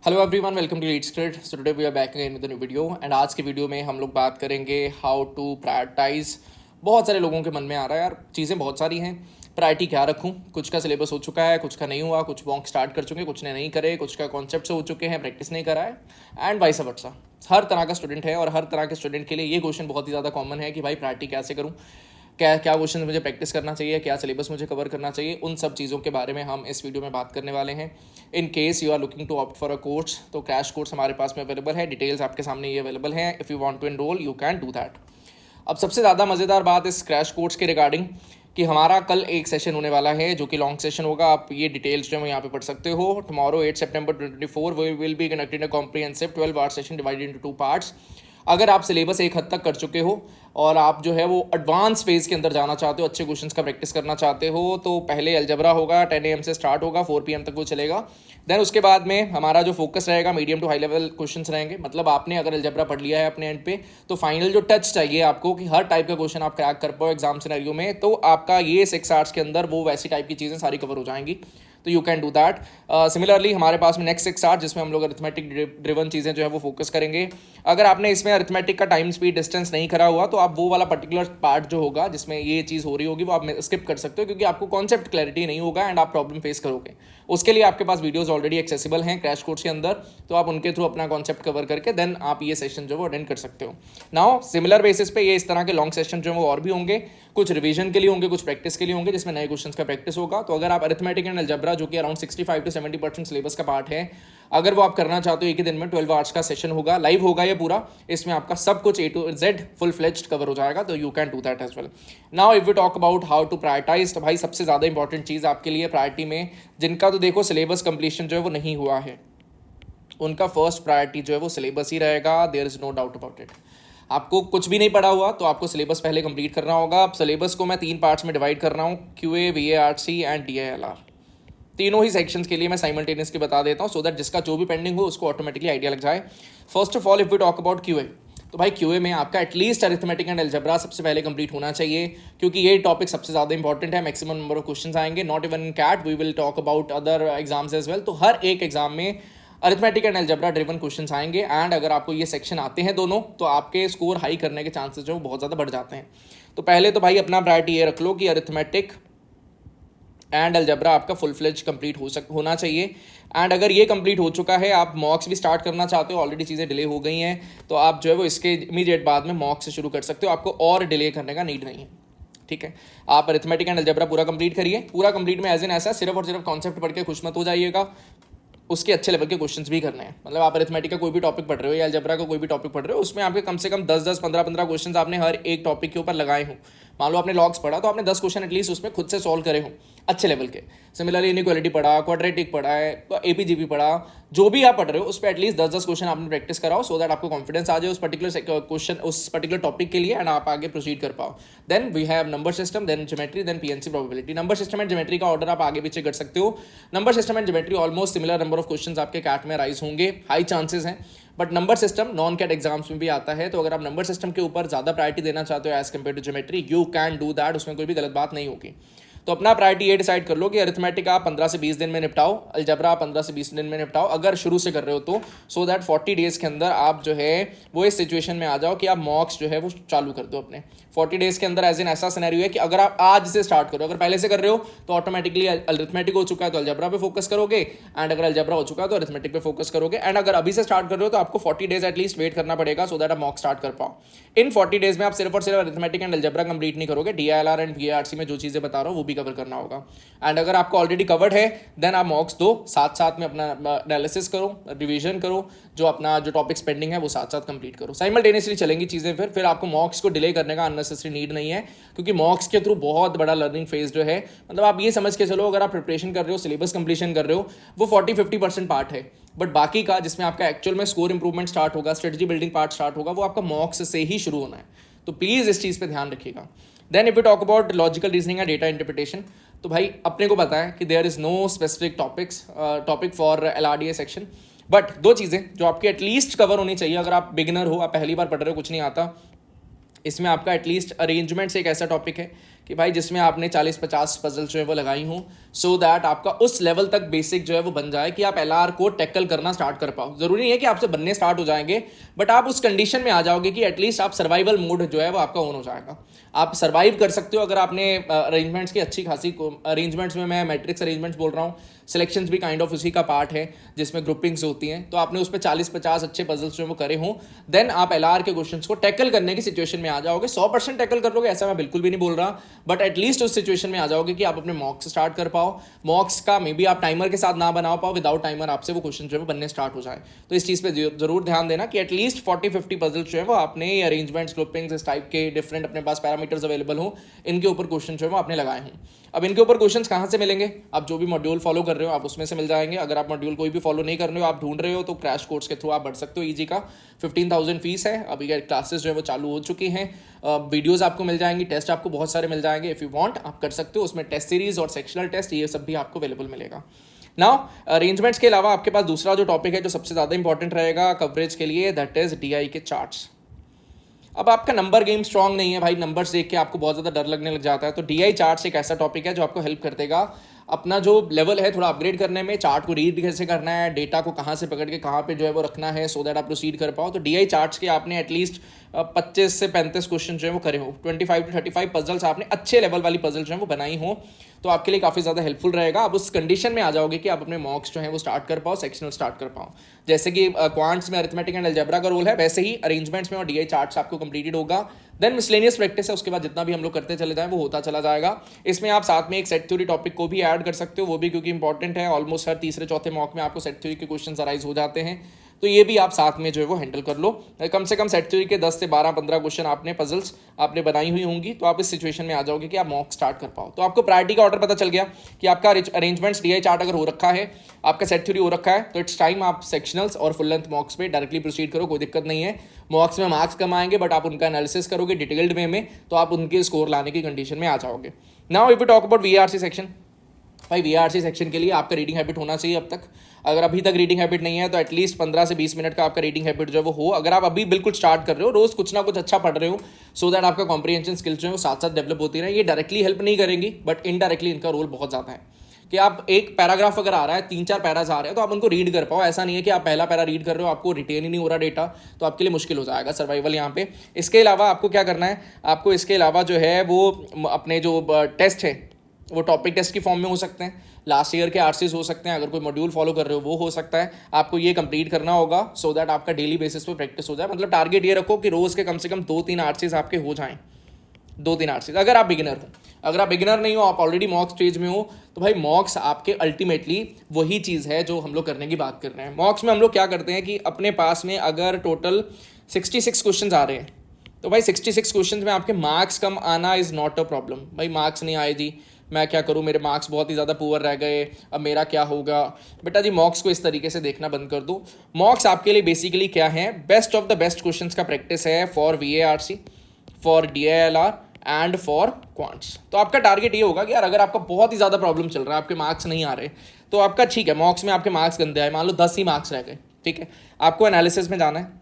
Hello everyone, welcome to lead script. So today we are back again with new video एंड आज के video में हम लोग बात करेंगे हाउ टू प्रायोरिटाइज। बहुत सारे लोगों के मन में आ रहा है यार, चीज़ें बहुत सारी हैं, प्रायोरिटी क्या रखूं। कुछ का सिलेबस हो चुका है, कुछ का नहीं हुआ, कुछ मॉक स्टार्ट कर चुके हैं, कुछ ने नहीं करे, कुछ का कॉन्सेप्ट से हो चुके हैं, प्रैक्टिस नहीं करा है एंड वाइस वर्सा। हर तरह का स्टूडेंट है और हर तरह के स्टूडेंट के लिए ये क्वेश्चन बहुत ही ज़्यादा कॉमन है कि भाई प्रायोरिटी कैसे करूँ, क्या क्या क्वेश्चन मुझे प्रैक्टिस करना चाहिए, क्या सिलेबस मुझे कवर करना चाहिए। उन सब चीज़ों के बारे में हम इस वीडियो में बात करने वाले हैं। In case you are looking to opt for a course, तो क्रैश कोर्स हमारे पास में अवेलेबल है, डिटेल्स आपके सामने ये अवेलेबल है। If you want to enrol you can do that. अब सबसे ज़्यादा मज़ेदार बात इस क्रैश कोर्स के रिगार्डिंग कि हमारा कल एक सेशन होने वाला है जो कि लॉन्ग सेशन होगा। आप ये डिटेल्स जो है यहाँ पे पढ़ सकते हो। टुमारो 8 सितंबर 2024 we will be conducting a comprehensive 12 hour session divided into 2 parts. अगर आप सिलेबस एक हद तक कर चुके हो और आप जो है वो एडवांस फेज के अंदर जाना चाहते हो, अच्छे क्वेश्चंस का प्रैक्टिस करना चाहते हो, तो पहले अलजबरा होगा, 10 AM से स्टार्ट होगा, 4 PM तक वो चलेगा। देन उसके बाद में हमारा जो फोकस रहेगा medium to high level questions रहेंगे। मतलब आपने अगर अलजबरा पढ़ लिया है अपने एंड पे, तो फाइनल जो टच चाहिए आपको कि हर टाइप का क्वेश्चन आप क्रैक कर पाओ एग्जाम सिनेरियो में, तो आपका ये 6 आवर्स के अंदर वो वैसी टाइप की चीज़ें सारी कवर हो जाएंगी। तो you can do that. Similarly हमारे पास में नेक्स्ट 6 आवर्स जिसमें हम लोग अरिथमेटिक ड्रिवन चीज़ें जो है वो फोकस करेंगे। अगर आपने इसमें अरिथमेटिक का टाइम स्पीड डिस्टेंस नहीं करा हुआ तो आप वो वाला पर्टिकुलर पार्ट जो होगा जिसमें ये चीज़ हो रही होगी वो आप स्किप कर सकते हो, क्योंकि आपको कॉन्सेप्ट क्लैरिटी नहीं होगा एंड आप प्रॉब्लम फेस करोगे। उसके लिए आपके पास वीडियोस ऑलरेडी एक्सेसिबल हैं क्रैश कोर्स के अंदर, तो आप उनके थ्रू अपना कॉन्सेप्ट कवर करके देन आप ये सेशन जो वो अटेंड कर सकते हो। नाउ सिमिलर बेसिस पे ये इस तरह के लॉन्ग सेशन जो वो और भी होंगे, कुछ रिवीजन के लिए होंगे, कुछ प्रैक्टिस के लिए होंगे, जिसमें नए क्वेश्चंस का प्रैक्टिस होगा। तो अगर आप अरिथमेटिक एंड अलजबरा जो कि अराउंड 65 to 70% सिलेबस का पार्ट है, अगर वो आप करना चाहते हो, एक ही दिन में 12 आवर्स का सेशन होगा, लाइव होगा ये पूरा, इसमें आपका सब कुछ A to Z full fledged cover हो जाएगा। तो you can do that as well. Now if we talk about how to prioritise, तो भाई सबसे ज़्यादा इंपॉर्टेंट चीज़ आपके लिए प्रायोरिटी में, जिनका तो देखो सिलेबस कंप्लीशन जो है वो नहीं हुआ है, उनका फर्स्ट प्रायोरिटी जो है वो सिलेबस ही रहेगा। There is no doubt about it. आपको कुछ भी नहीं पढ़ा हुआ तो आपको सिलेबस पहले कंप्लीट करना होगा। अब सिलेबस को मैं 3 पार्ट्स में डिवाइड कर रहा हूँ, QA, VARC एंड DILR। तीनों ही सेक्शंस के लिए मैं साइमल्टेनियसली बता देता हूँ, सो दैट जिसका जो भी पेंडिंग हो उसको ऑटोमेटिकली आइडिया लग जाए। First of all if we talk about QA, तो भाई QA में आपका एटलीस्ट अरिथमेटिक एंड अलजबरा सबसे पहले कंप्लीट होना चाहिए, क्योंकि ये टॉपिक सबसे ज़्यादा इंपॉर्टेंट है। मैक्सिमम नंबर ऑफ क्वेश्चंस आएंगे, not even in CAT, we will talk about other exams as well. तो हर एक एग्जाम में arithmetic and algebra driven questions आएंगे एंड अगर आपको ये सेक्शन आते हैं दोनों, तो आपके स्कोर हाई करने के चांसेस जो बहुत ज़्यादा बढ़ जाते हैं। तो पहले तो भाई अपना प्रायोरिटी ये रख लो कि अरिथमेटिक एंड अलजबरा आपका फुल फ्लेज कंप्लीट होना चाहिए। एंड अगर ये कंप्लीट हो चुका है, आप मॉक्स भी स्टार्ट करना चाहते हो, ऑलरेडी चीज़ें डिले हो गई हैं, तो आप जो है वो इसके इमीडिएट बाद में मॉक्स से शुरू कर सकते हो, आपको और डिले करने का नीड नहीं है। ठीक है, आप अरिथमेटिक एंड अलजबरा पूरा कंप्लीट करिए। पूरा कंप्लीट में एज एन ऐसा सिर्फ और सिर्फ कॉन्सेप्ट पढ़ के खुश मत हो जाइएगा, उसके अच्छे लेवल के क्वेश्चंस भी करने हैं। मतलब आप अरिथमेटिक का कोई भी टॉपिक पढ़ रहे हो या अलजबरा का कोई भी टॉपिक पढ़ रहे हो, उसमें आपके कम से कम 10-10, 15-15 क्वेश्चंस आपने हर एक टॉपिक के ऊपर लगाए हो। मान लो आपने लॉग्स पढ़ा तो आपने 10 क्वेश्चन एटलीस्ट उसमें खुद से सॉल्व करे हो अच्छे लेवल के। सिमिलरली इनइक्वालिटी पढ़ा, क्वाड्रेटिक पढ़ा है, APGP पढ़ा, जो भी आप पढ़ रहे हो उस पर एटलीस्ट 10-10 क्वेश्चन आपने प्रैक्टिस कराओ, सो दैट आपको कॉन्फिडेंस आ जाए उस पर्टिकुलर क्वेश्चन, उस पर्टिकुलर टॉपिक के लिए, एंड आप आगे प्रोसीड कर पाओ। Then we have number system, then geometry, then PNC probability. Number system and geometry का ऑर्डर आप आगे पीछे कर सकते हो। Number system and geometry almost similar number of question आपके कैट में राइज होंगे, हाई चांसेस हैं। But number system non CAT exams में भी आता है, तो अगर आप नंबर सिस्टम के ऊपर ज़्यादा प्रायोरिटी देना चाहते हो as compared to geometry, you can do that, उसमें कोई भी गलत बात नहीं होगी। तो अपना प्रायोरिटी ये डिसाइड कर लो कि अरिथमेटिक आप 15 से 20 दिन में निपटाओ, अलजबरा आप 15 से 20 दिन में निपटाओ अगर शुरू से कर रहे हो तो, सो दैट 40 डेज के अंदर आप जो है वो इस सिचुएशन में आ जाओ कि आप मॉक्स जो है वो चालू कर दो अपने 40 डेज के अंदर। एज इन ऐसा सिनेरियो है कि अगर आप आज से स्टार्ट करो, अगर पहले से कर रहे हो तो ऑटोमेटिकली अरिथमेटिक हो चुका है तो अलजबरा पे फोकस करोगे, एंड अगर अलजबरा हो चुका है तो अरिथमेटिक पे फोकस करोगे। एंड अगर अभी से स्टार्ट कर रहे हो तो आपको 40 डेज एटलीस्ट वेट करना पड़ेगा, सो दैट आप मॉक स्टार्ट कर पाओ। इन 40 डेज में आप सिर्फ और सिर्फ अरिथमेटिक एंड अलजबरा कंप्लीट नहीं करोगे, DILR एंड VARC में जो चीज़ें बता रहा हूँ वो भी कवर करना होगा। एंड अगर आपको ऑलरेडी कवर्ड है देन आप मॉक्स दो, साथ साथ में अपना एनालिसिस करो, रिवीजन करो, जो अपना जो टॉपिक्स पेंडिंग है वो साथ साथ कंप्लीट करो। साइमल्टेनियसली चलेंगी चीज़ें, फिर आपको मॉक्स को डिले करने का अननेसेसरी नीड नहीं है, क्योंकि मॉक्स के थ्रू बहुत बड़ा लर्निंग फेज जो है, मतलब आप ये समझ के चलो अगर आप प्रिपरेशन कर रहे हो, सिलेबस कंप्लीशन कर रहे हो, वो 40-50% पार्ट है। बट बाकी का जिसमें आपका एक्चुअल में स्कोर इंप्रूवमेंट स्टार्ट होगा, स्ट्रेटजी बिल्डिंग पार्ट स्टार्ट होगा, वो आपका मॉक्स से ही शुरू होना है। तो प्लीज़ इस चीज़ पे ध्यान रखिएगा। Then if you talk about logical reasoning and data interpretation, तो भाई अपने को पता है कि there is no specific topic for LRDA section, but दो चीज़ें जो आपकी एटलीस्ट कवर होनी चाहिए। अगर आप बिगिनर हो, आप पहली बार पढ़ रहे हो, कुछ नहीं आता, इसमें आपका एटलीस्ट अरेंजमेंट से एक ऐसा टॉपिक है कि भाई जिसमें आपने 40-50 पजल जो है वो लगाई हूँ, सो दैट आपका उस लेवल तक बेसिक जो है वो बन जाए कि आप एलआर को टैकल करना स्टार्ट कर पाओ। जरूरी नहीं है कि आपसे बनने स्टार्ट हो जाएंगे, बट आप उस कंडीशन में आ जाओगे कि एटलीस्ट आप सर्वाइवल मोड जो है वो आपका ऑन हो जाएगा। आप सर्वाइव कर सकते हो अगर आपने अरेंजमेंट्स की अच्छी खासी अरेंजमेंट्स में, मैं मैट्रिक्स अरेंजमेंट्स बोल रहा हूँ, सिलेक्शंस भी काइंड ऑफ उसी का पार्ट है जिसमें ग्रुपिंग्स होती हैं, तो आपने उस पर 40-50 अच्छे पजल्स जो वो करे हों, देन आप एलआर के क्वेश्चंस को टैकल करने की सिचुएशन में आ जाओगे। 100% टैकल कर लोगे ऐसा मैं बिल्कुल भी नहीं बोल रहा, बट एटलीस्ट उस सिचुएशन में आ जाओगे कि आप अपने मॉक्स स्टार्ट कर पाओ। मॉक्स का मे बी आप टाइमर के साथ ना बना पाओ, विदाउट टाइमर आपसे वो क्वेश्चन जो है बनने स्टार्ट हो जाए। तो इस चीज़ पर जरूर ध्यान देना कि एटलीस्ट 40-50 पजल्स जो है वो आपने अरेंजमेंट्स, ग्रुपिंग्स, इस टाइप के डिफरेंट अपने पास पैरामीटर्स अवेलेबल हो, इनके ऊपर क्वेश्चन जो है वो आपने लगाए हों। अब इनके ऊपर क्वेश्चंस कहाँ से मिलेंगे? आप जो भी मॉड्यूल फॉलो कर रहे हो आप उसमें से मिल जाएंगे। अगर आप मॉड्यूल कोई भी फॉलो नहीं कर रहे हो, आप ढूंढ रहे हो, तो क्रैश कोर्स के थ्रू आप बढ़ सकते हो। ईजी का 15,000 फीस है। अभी क्लासेस जो है वो चालू हो चुकी हैं। वीडियोस आपको मिल जाएंगी, टेस्ट आपको बहुत सारे मिल जाएंगे। इफ़ यू वांट आप कर सकते हो, उसमें टेस्ट सीरीज और सेक्शनल टेस्ट ये सब भी आपको अवेलेबल मिलेगा। नाउ अरेंजमेंट्स के अलावा आपके पास दूसरा जो टॉपिक है जो सबसे ज़्यादा इंपॉर्टेंट रहेगा कवरेज के लिए, दैट इज डीआई के चार्ट्स। अब आपका नंबर गेम स्ट्रांग नहीं है भाई, नंबर्स देख के आपको बहुत ज़्यादा डर लगने लग जाता है, तो डीआई चार्ट्स एक ऐसा टॉपिक है जो आपको हेल्प कर देगा अपना जो लेवल है थोड़ा अपग्रेड करने में। चार्ट को रीड कैसे करना है, डेटा को कहाँ से पकड़ के कहाँ पे जो है वो रखना है, सो दैट आप प्रोसीड कर पाओ। तो डीआई चार्ट्स के आपने एटलीस्ट 25 से 35 क्वेश्चन जो है वो करे हो, 25 to 35 पजल्स आपने अच्छे लेवल वाली पजल जो है वो बनाई हो, तो आपके लिए काफ़ी ज़्यादा हेल्पफुल रहेगा। आप उस कंडीशन में आ जाओगे कि आप अपने मॉक्स जो है वो स्टार्ट कर पाओ, सेक्शनल स्टार्ट कर पाओ। जैसे कि क्वांट्स में अरिथमेटिक एंड अलजेब्रा का रोल है, वैसे ही अरेंजमेंट्स में और डीआई चार्ट्स आपको कंप्लीटेड होगा। देन मिसलेनियस प्रैक्टिस है, उसके बाद जितना भी हम लोग करते चले जाएं वो होता चला जाएगा। इसमें आप साथ में एक सेट थ्योरी टॉपिक को भी ऐड कर सकते हो, वो भी क्योंकि इंपॉर्टेंट है। ऑलमोस्ट हर तीसरे चौथे मॉक में आपको सेट थ्योरी के क्वेश्चन अराइज हो जाते हैं, तो ये भी आप साथ में जो है वो हैंडल कर लो। कम से कम सेट थ्योरी के 10 से 12-15 क्वेश्चन आपने पजल्स आपने बनाई हुई होंगी, तो आप इस सिचुएशन में आ जाओगे कि आप मॉक स्टार्ट कर पाओ। तो आपको प्रायोरिटी का ऑर्डर पता चल गया कि आपका अरेंजमेंट्स डीआई चार्ट अगर हो रखा है, आपका सेट थ्योरी हो रखा है, तो इट्स टाइम आप सेक्शनल्स और फुल लेंथ मॉक्स पे डायरेक्टली प्रोसीड करो, कोई दिक्कत नहीं है। मॉक्स में मार्क्स कम आएंगे, बट आप उनका एनालिसिस करोगे डिटेल्ड वे में, तो आप उनके स्कोर लाने की कंडीशन में आ जाओगे। Now if we talk about VRC section, भाई वीआरसी सेक्शन के लिए आपका रीडिंग हैबिट होना चाहिए अब तक। अगर अभी तक रीडिंग हैबिट नहीं है तो एटलीस्ट 15 से 20 मिनट का आपका रीडिंग हैबिट जो है वो हो। अगर आप अभी बिल्कुल स्टार्ट कर रहे हो, रोज कुछ ना कुछ अच्छा पढ़ रहे हो, सो दैट आपका कॉम्प्रिहेंशन स्किल्स जो है वो साथ साथ डेवलप होती रहे। ये डायरेक्टली हेल्प नहीं करेंगी, बट इनडायरेक्टली इनका रोल बहुत ज़्यादा है कि आप एक पैराग्राफ अगर आ रहा है, 3-4 पैराज आ रहे हैं, तो आप उनको रीड कर पाओ। ऐसा नहीं है कि आप पहला पैरा रीड कर रहे हो, आपको रिटेन ही नहीं हो रहा डेटा, तो आपके लिए मुश्किल हो जाएगा सर्वाइवल यहाँ पे। इसके अलावा आपको क्या करना है, आपको इसके अलावा जो है वो अपने जो टेस्ट है वो टॉपिक टेस्ट की फॉर्म में हो सकते हैं, लास्ट ईयर के आरसीज हो सकते हैं, अगर कोई मॉड्यूल फॉलो कर रहे हो वो हो सकता है। आपको ये कंप्लीट करना होगा सो दैट आपका डेली बेसिस पे प्रैक्टिस हो जाए। मतलब टारगेट ये रखो कि रोज़ के कम से कम 2-3 आरसीज आपके हो जाएं, 2-3 आरसीज। अगर आप बिगिनर हो, अगर आप बिगिनर नहीं हो, आप ऑलरेडी मॉक स्टेज में हो, तो भाई मॉक्स आपके अल्टीमेटली वही चीज़ है जो हम लोग करने की बात कर रहे हैं। मॉक्स में हम लोग क्या करते हैं कि अपने पास में अगर टोटल 66 क्वेश्चन आ रहे हैं, तो भाई 66 क्वेश्चन में आपके मार्क्स कम आना इज़ नॉट अ प्रॉब्लम। भाई मार्क्स नहीं आए जी, मैं क्या करूं, मेरे मार्क्स बहुत ही ज़्यादा पुअर रह गए, अब मेरा क्या होगा। बेटा जी मॉक्स को इस तरीके से देखना बंद कर दो। मॉक्स आपके लिए बेसिकली क्या है, best of the best questions का प्रैक्टिस है for VARC, for DILR and for quants. तो आपका टारगेट ये होगा कि यार अगर आपका बहुत ही ज़्यादा प्रॉब्लम चल रहा है, आपके मार्क्स नहीं आ रहे, तो आपका ठीक है मॉक्स में आपके मार्क्स गंदे आए, मान लो 10 ही मार्क्स रह गए, ठीक है, आपको एनालिसिस में जाना है।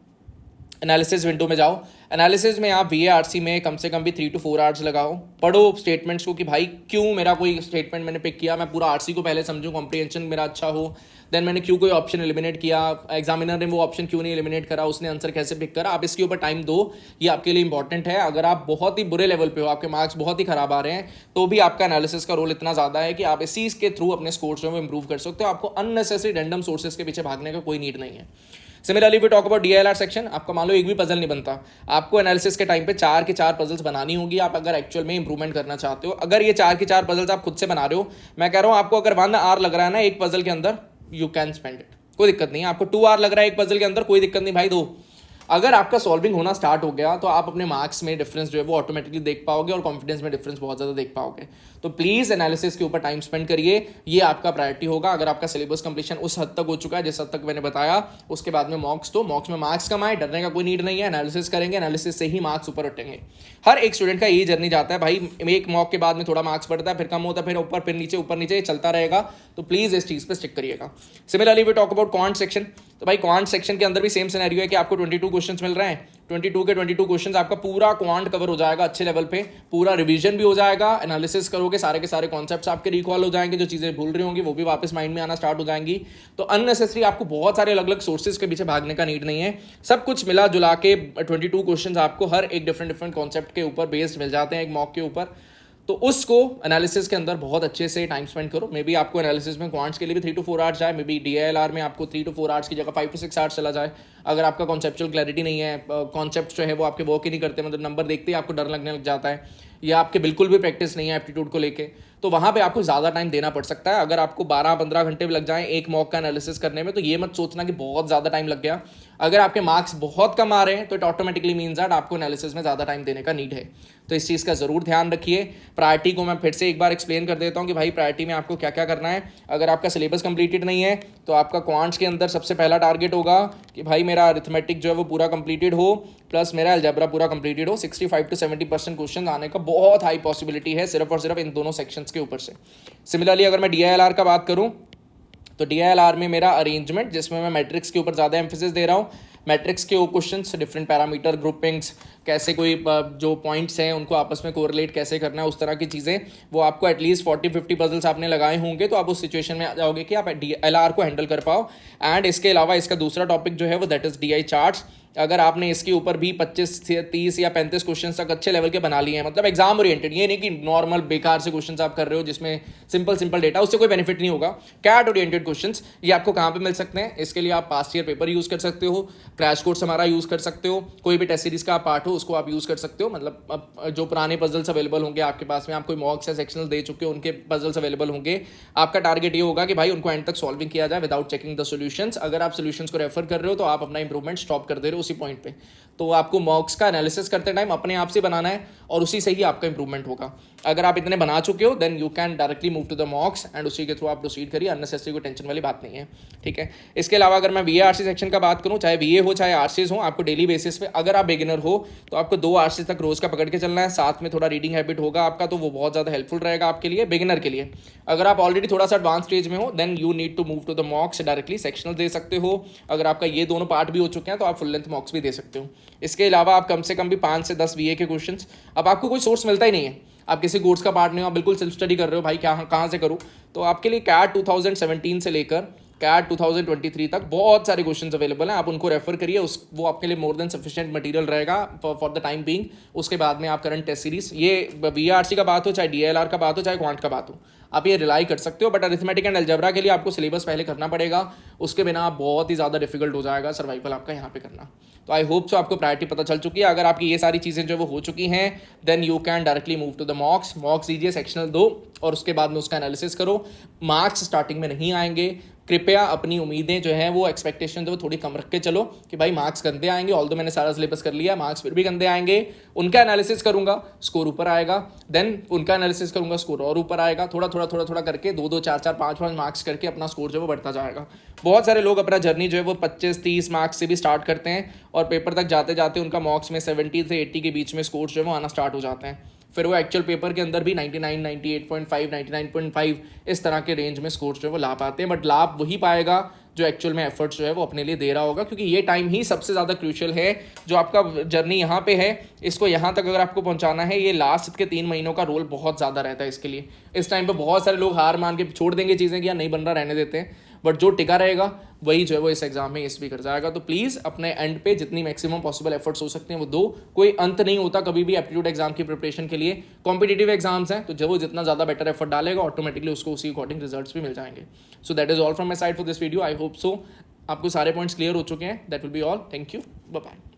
एनालिसिस विंडो में जाओ, एनालिसिस में आप वीएआरसी में कम से कम भी 3 to 4 आवर्स लगाओ, पढ़ो स्टेटमेंट्स को कि भाई क्यों मेरा कोई स्टेटमेंट मैंने पिक किया, मैं पूरा आरसी को पहले समझूं, कॉम्प्रिहेंशन मेरा अच्छा हो। देन मैंने क्यों कोई ऑप्शन एलिमिनेट किया, एग्जामिनर ने वो ऑप्शन क्यों नहीं एलिमिनेट करा, उसने आंसर कैसे पिक करा, आप इसके ऊपर टाइम दो, ये आपके लिए इंपॉर्टेंट है। अगर आप बहुत ही बुरे लेवल पे हो, आपके मार्क्स बहुत ही खराब आ रहे हैं, तो भी आपका एनालिसिस का रोल इतना ज़्यादा है कि आप इसी के थ्रू अपने स्कोर्स जो है इंप्रूव कर सकते हो। आपको अननेसेसरी रैंडम सोर्सेज के पीछे भागने का कोई नीड नहीं है। Similarly we talk about DLR section, आपका मान लो एक भी पजल नहीं बनता, आपको एनालिसिस के टाइम पे 4 की 4 पजल्स बनानी होगी। आप अगर एक्चुअल में इंप्रूवमेंट करना चाहते हो, अगर ये 4 की 4 पजल्स आप खुद से बना रहे हो, मैं कह रहा हूँ आपको अगर 1 आवर लग रहा है ना एक पजल के अंदर, यू कैन स्पेंड इट, कोई दिक्कत नहीं है। आपको 2 आवर लग रहा है एक पजल के अंदर, कोई दिक्कत नहीं भाई, दो। अगर आपका सॉल्विंग होना स्टार्ट हो गया तो आप अपने मार्क्स में डिफरेंस जो है वो ऑटोमेटिकली देख पाओगे और कॉन्फिडेंस में डिफरेंस बहुत ज़्यादा देख पाओगे। तो प्लीज़ एनालिसिस के ऊपर टाइम स्पेंड करिए, ये आपका प्रायोरिटी होगा। अगर आपका सिलेबस कंप्लीशन उस हद तक हो चुका है जिस हद तक मैंने बताया, उसके बाद में मॉक्स, तो मॉक्स में मार्क्स कम आए, डरने का कोई नीड नहीं है। एनालिसिस करेंगे, एनालिसिस से ही मार्क्स ऊपर उठेंगे। हर एक स्टूडेंट का यही जर्नी जाता है भाई, एक मॉक के बाद में थोड़ा मार्क्स बढ़ता है, फिर कम होता है, फिर ऊपर, फिर नीचे, ऊपर नीचे, चलता रहेगा। तो प्लीज़ इस चीज़ पर स्टिक करिएगा। Similarly we talk about quant section, तो भाई क्वांट सेक्शन के अंदर भी सेम सिनेरियो है कि आपको 22 क्वेश्चंस मिल रहे हैं, 22 के 22 क्वेश्चंस आपका पूरा क्वांट कवर हो जाएगा अच्छे लेवल पे, पूरा रिवीजन भी हो जाएगा, एनालिसिस करोगे, सारे के सारे कॉन्सेप्ट्स आपके रिकॉल हो जाएंगे, जो चीज़ें भूल रही होंगी वो भी वापस माइंड में आना स्टार्ट हो जाएंगी। तो अननेसेसरी आपको बहुत सारे अलग अलग सोर्सेज के पीछे भागने का नीड नहीं है, सब कुछ मिला जुला के 22 क्वेश्चन आपको हर एक डिफरेंट कॉन्सेप्ट के ऊपर बेस्ड मिल जाते हैं एक मॉक के ऊपर। तो उसको एनालिसिस के अंदर बहुत अच्छे से टाइम स्पेंड करो। मे बी आपको एनालिसिस में क्वांट्स के लिए भी 3 to 4 आवर्स जाए, मे बी DILR में आपको 3 to 4 आवर्स की जगह 5 to 6 आवर्स चला जाए। अगर आपका कॉन्सेप्चुअल क्लैरिटी नहीं है, कॉन्सेप्ट जो है वो आपके वर्क ही नहीं करते, मतलब नंबर देखते ही आपको डर लगने लग जाता है, या आपके बिल्कुल भी प्रैक्टिस नहीं है एप्टीट्यूड को लेके, तो वहाँ पे आपको ज़्यादा टाइम देना पड़ सकता है। अगर आपको 12-15 घंटे भी लग जाए एक मॉक का एनालिसिस करने में, तो ये मत सोचना कि बहुत ज़्यादा टाइम लग गया। अगर आपके मार्क्स बहुत कम आ रहे हैं तो इट ऑटोमेटिकली मीन्स दैट आपको एनालिसिस में ज़्यादा टाइम देने का नीड है। तो इस चीज़ का ज़रूर ध्यान रखिए। प्रायोरिटी को मैं फिर से एक बार एक्सप्लेन कर देता हूँ कि भाई प्रायोरिटी में आपको क्या क्या करना है। अगर आपका सिलेबस कंप्लीटेड नहीं है तो आपका क्वांट्स के अंदर सबसे पहला टारगेट होगा कि भाई मेरा अरिथमेटिक जो है वो पूरा कंप्लीटेड हो, प्लस मेरा अलजेब्रा पूरा कंप्लीटेड हो। 65 to 70% क्वेश्चन आने का बहुत हाई पॉसिबिलिटी है सिर्फ और सिर्फ इन दोनों सेक्शंस के ऊपर से। सिमिलरली अगर मैं DILR का बात करूँ तो DILR में मेरा अरेंजमेंट, जिसमें मैं मैट्रिक्स के ऊपर ज़्यादा एम्फेसिस दे रहा हूँ, मैट्रिक्स के वो क्वेश्चंस, डिफरेंट पैरामीटर ग्रुपिंग्स, कैसे कोई जो पॉइंट्स हैं उनको आपस में कोरिलेट कैसे करना है, उस तरह की चीज़ें, वो आपको एटलीस्ट 40-50 पजल्स आपने लगाए होंगे तो आप उस सिचुएशन में आ जाओगे कि आप DILR को हैंडल कर पाओ। एंड इसके अलावा इसका दूसरा टॉपिक जो है वो दैट इज़ DI चार्ट्स। अगर आपने इसके ऊपर भी 25 से 30 या 35 क्वेश्चन तक अच्छे लेवल के बना लिए हैं, मतलब एग्जाम ओरिएंटेड, ये नहीं कि नॉर्मल बेकार से क्वेश्चन आप कर रहे हो जिसमें सिंपल डेटा, उससे कोई बेनिफिट नहीं होगा। कैट ओरिएंटेड क्वेश्चन ये आपको कहाँ पे मिल सकते हैं? इसके लिए आप पास्ट ईयर पेपर यूज़ कर सकते हो, क्रैश कोर्स हमारा यूज़ कर सकते हो, कोई भी टेस्ट सीरीज का पार्ट हो उसको आप यूज़ कर सकते हो। मतलब जो पुराने पजल्स अवेलेबल होंगे आपके पास में, आप कोई मॉक्स या सेक्शनल दे चुके हो उनके पजल्स अवेलेबल होंगे, आपका टारगेट ये होगा कि भाई उनको एंड तक सॉल्विंग किया जाए विदाउट चेकिंग द सॉल्यूशंस। अगर आप सॉल्यूशंस को रेफर कर रहे हो तो आप अपना इंप्रूवमेंट स्टॉप कर दे रहे हो उसी पॉइंट पे। तो आपको मॉक्स का एनालिसिस करते टाइम अपने आप से बनाना है और उसी से ही आपका इंप्रूवमेंट होगा। अगर आप इतने बना चुके हो then you can directly move to the mocks एंड उसी के थ्रू आप प्रोसीड करिए। अननेसेसरी कोई टेंशन वाली बात नहीं है, ठीक है। इसके अलावा अगर मैं VA RC सेक्शन का बात करूँ, चाहे VA हो चाहे RCs हो, आपको डेली बेसिस पे, अगर आप बिगिनर हो तो आपको 2 RCs तक रोज का पकड़ के चलना है, साथ में थोड़ा रीडिंग हैबिट होगा आपका, तो वो बहुत ज़्यादा हेल्पफुल रहेगा आपके लिए बिगिनर के लिए। अगर आप ऑलरेडी थोड़ा सा एडवांस स्टेज में हो then you need to move to the mocks, directly sectional दे सकते हो। अगर आपका ये दोनों पार्ट भी हो चुके हैं तो आप फुल लेंथ मॉक्स भी दे सकते हो। इसके अलावा आप कम से कम भी 5 से 10 VA के क्वेश्चन, अब आपको कोई सोर्स मिलता ही नहीं है, आप किसी कोर्स का पार्ट नहीं हो, आप बिल्कुल सेल्फ स्टडी कर रहे हो, भाई क्या कहाँ से करूँ, तो आपके लिए CAT 2017 से लेकर CAT 2023 तक बहुत सारे क्वेश्चंस अवेलेबल हैं, आप उनको रेफर करिए, वो आपके लिए मोर देन सफिशिएंट मटेरियल रहेगा फॉर द टाइम बीइंग। उसके बाद में आप करंट टेस्ट सीरीज, ये VA RC का बात हो, चाहे DILR का बात हो, चाहे क्वांट का बात हो, आप ये रिलाई कर सकते हो। बट अरिथमेटिक एंड अलजेब्रा के लिए आपको सिलेबस पहले करना पड़ेगा, उसके बिना बहुत ही ज़्यादा डिफिकल्ट हो जाएगा सर्वाइवल आपका यहाँ पे करना। तो आई होप सो आपको प्रायोरिटी पता चल चुकी है। अगर आपकी ये सारी चीज़ें जो वो हो चुकी हैं then you can directly move to the mocks दीजिए, सेक्शनल दो और उसके बाद में उसका एनालिसिस करो। मार्क्स स्टार्टिंग में नहीं आएंगे, कृपया अपनी उम्मीदें जो है वो एक्सपेक्टेशन जो थोड़ी कम रख के चलो कि भाई मार्क्स गंदे आएंगे, ऑल्दो मैंने सारा सिलेबस कर लिया, मार्क्स फिर भी गंदे आएंगे, उनका एनालिसिस करूंगा स्कोर ऊपर आएगा, देन उनका एनालिसिस करूंगा स्कोर और ऊपर आएगा, थोड़ा करके 2-2, 4-4, 5-5 मार्क्स करके अपना स्कोर जो है वो बढ़ता जाएगा। बहुत सारे लोग अपना जर्नी जो है वो 25-30 मार्क्स से भी स्टार्ट करते हैं और पेपर तक जाते जाते उनका मॉक्स में 70 से 80 के बीच में स्कोर जो है वो आना स्टार्ट हो जाते हैं। फिर वो एक्चुअल पेपर के अंदर भी 99, 98.5, 99.5 इस तरह के रेंज में स्कोर जो है वो ला पाते हैं। बट लाभ वही पाएगा जो एक्चुअल में एफर्ट्स जो है वो अपने लिए दे रहा होगा, क्योंकि ये टाइम ही सबसे ज़्यादा क्रूशियल है। जो आपका जर्नी यहाँ पे है, इसको यहाँ तक अगर आपको पहुँचाना है, ये लास्ट के 3 महीनों का रोल बहुत ज़्यादा रहता है इसके लिए। इस टाइम पे बहुत सारे लोग हार मान के छोड़ देंगे चीज़ें कि यार नहीं बन रहा, रहने देते हैं, बट जो टिका रहेगा वही जो है वो इस एग्जाम में इस भी कर जाएगा। तो प्लीज़ अपने एंड पे जितनी मैक्सिमम पॉसिबल एफर्ट्स हो सकते हैं वो दो। कोई अंत नहीं होता कभी भी एप्टीट्यूड एग्जाम की प्रिपरेशन के लिए। कॉम्पिटिटिव एग्जाम्स हैं तो जब वो जितना ज़्यादा बेटर एफर्ट डालेगा ऑटोमेटिकली उसको उसी अकॉर्डिंग रिजल्ट्स भी मिल जाएंगे। So that is all from my side for this video. I hope so आपको सारे पॉइंट्स क्लियर हो चुके हैं। That will be all. Thank you, bye bye.